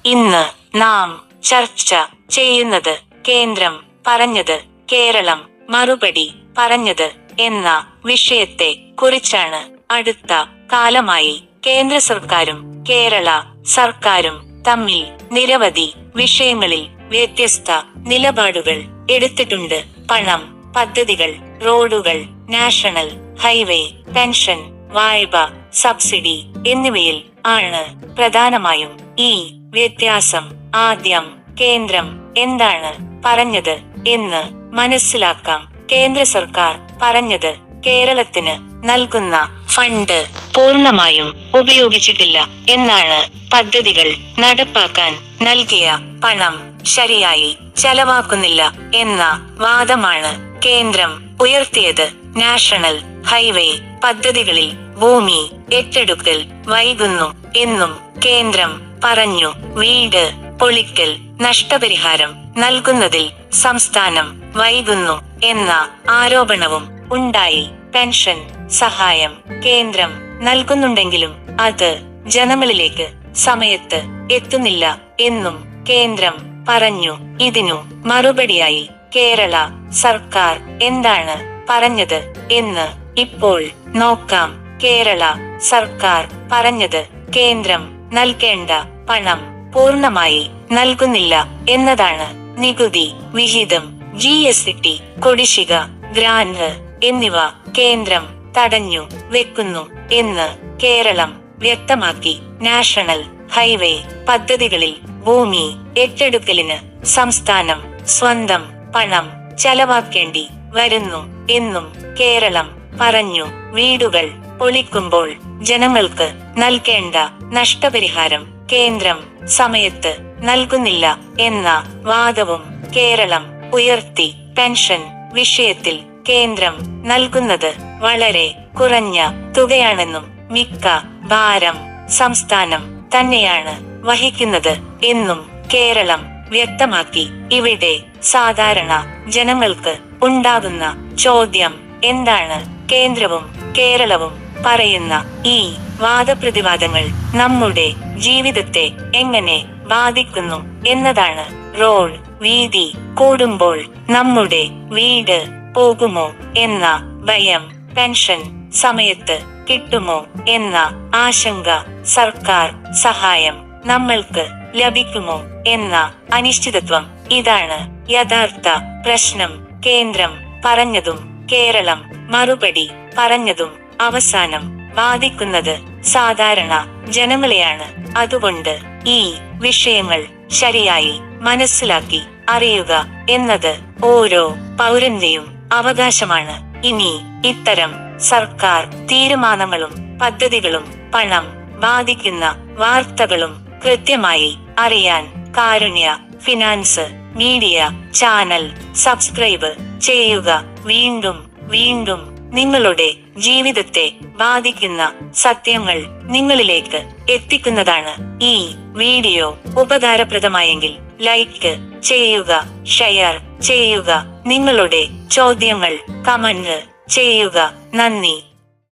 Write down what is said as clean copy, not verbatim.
ഇന്ന് നാം ചർച്ച ചെയ്യുന്നത് കേന്ദ്രം പറഞ്ഞത് കേരളം മറുപടി പറഞ്ഞത് എന്ന വിഷയത്തെ കുറിച്ചാണ്. അടുത്ത കാലമായി കേന്ദ്ര സർക്കാരും കേരള സർക്കാരും തമ്മിൽ നിരവധി വിഷയങ്ങളിൽ വ്യത്യസ്ത നിലപാടുകൾ എടുത്തിട്ടുണ്ട്. പണം, പദ്ധതികൾ, റോഡുകൾ, നാഷണൽ ഹൈവേ, പെൻഷൻ, വായ്പ, സബ്സിഡി എന്നിവയിൽ ആണ് പ്രധാനമായും ഈ വ്യത്യാസം. ആദ്യം കേന്ദ്രം എന്താണ് പറഞ്ഞത് എന്ന് മനസ്സിലാക്കാം. കേന്ദ്ര സർക്കാർ പറഞ്ഞത് കേരളത്തിന് നൽകുന്ന ഫണ്ട് പൂർണ്ണമായും ഉപയോഗിച്ചിട്ടില്ല എന്നാണ്. പദ്ധതികൾ നടപ്പാക്കാൻ നൽകിയ പണം ശരിയായി ചെലവാക്കുന്നില്ല എന്ന വാദമാണ് കേന്ദ്രം ഉയർത്തിയത്. നാഷണൽ ഹൈവേ പദ്ധതികളിൽ ഭൂമി ഏറ്റെടുക്കൽ വൈകുന്നു എന്നും കേന്ദ്രം പറഞ്ഞു. വീട് പൊളിക്കൽ നഷ്ടപരിഹാരം നൽകുന്നതിൽ സംസ്ഥാനം വൈകുന്നു എന്ന ആരോപണവും ഉണ്ടായി. പെൻഷൻ സഹായം കേന്ദ്രം നൽകുന്നുണ്ടെങ്കിലും അത് ജനങ്ങളിലേക്ക് സമയത്ത് എത്തുന്നില്ല എന്നും കേന്ദ്രം പറഞ്ഞു. ഇതിനു മറുപടിയായി കേരള സർക്കാർ എന്താണ് പറഞ്ഞത് എന്ന് ഇപ്പോൾ നോക്കാം. കേരള സർക്കാർ പറഞ്ഞത് കേന്ദ്രം നൽകേണ്ട പണം പൂർണ്ണമായി നൽകുന്നില്ല എന്നതാണ്. നികുതി വിഹിതം, GST, കുടിശ്ശിക, ഗ്രാന്റ് എന്നിവ കേന്ദ്രം തടഞ്ഞു വെക്കുന്നു എന്ന് കേരളം വ്യക്തമാക്കി. നാഷണൽ ഹൈവേ പദ്ധതികളിൽ ഭൂമി ഏറ്റെടുക്കലിന് സംസ്ഥാനം സ്വന്തം പണം ചെലവാക്കേണ്ടി വരുന്നു എന്നും കേരളം പറഞ്ഞു. വീടുകൾ പൊളിക്കുമ്പോൾ ജനങ്ങൾക്ക് നൽകേണ്ട നഷ്ടപരിഹാരം കേന്ദ്രം സമയത്ത് നൽകുന്നില്ല എന്ന വാദവും കേരളം ഉയർത്തി. പെൻഷൻ വിഷയത്തിൽ കേന്ദ്രം നൽകുന്നത് വളരെ കുറഞ്ഞ തുകയാണെന്നും മിക്ക ഭാരം സംസ്ഥാനം തന്നെയാണ് വഹിക്കുന്നത് എന്നും കേരളം വ്യക്തമാക്കി. ഇവിടെ സാധാരണ ജനങ്ങൾക്ക് ഉണ്ടാകുന്ന ചോദ്യം എന്താണ്? കേന്ദ്രവും കേരളവും പറയുന്ന ഈ വാദപ്രതിവാദങ്ങൾ നമ്മുടെ ജീവിതത്തെ എങ്ങനെ ബാധിക്കുന്നു എന്നതാണ്. റോഡ് വീതി കൂടുമ്പോൾ നമ്മുടെ വീട് പോകുമോ എന്ന ഭയം, പെൻഷൻ സമയത്ത് കിട്ടുമോ എന്ന ആശങ്ക, സർക്കാർ സഹായം നമ്മൾക്ക് ലഭിക്കുമോ എന്ന അനിശ്ചിതത്വം, ഇതാണ് യഥാർത്ഥ പ്രശ്നം. കേന്ദ്രം പറഞ്ഞതും കേരളം മറുപടി പറഞ്ഞതും അവസാനം ബാധിക്കുന്നത് സാധാരണ ജനങ്ങളെയാണ്. അതുകൊണ്ട് ഈ വിഷയങ്ങൾ ശരിയായി മനസ്സിലാക്കി അറിയുക എന്നത് ഓരോ പൗരന്റെയും അവകാശമാണ്. ഇനി ഇത്തരം സർക്കാർ തീരുമാനങ്ങളും പദ്ധതികളും പണം ബാധിക്കുന്ന വാർത്തകളും കൃത്യമായി അറിയാൻ കാരുണ്യ ഫിനാൻസ് മീഡിയ ചാനൽ സബ്സ്ക്രൈബ് ചെയ്യുക. വീണ്ടും വീണ്ടും നിങ്ങളുടെ ജീവിതത്തെ ബാധിക്കുന്ന സത്യങ്ങൾ നിങ്ങളിലേക്ക് എത്തിക്കുന്നതാണ്. ഈ വീഡിയോ ഉപകാരപ്രദമായെങ്കിൽ ലൈക്ക് ചെയ്യുക, ഷെയർ ചെയ്യുക, നിങ്ങളുടെ ചോദ്യങ്ങൾ കമന്റ് ചെയ്യുക. നന്ദി.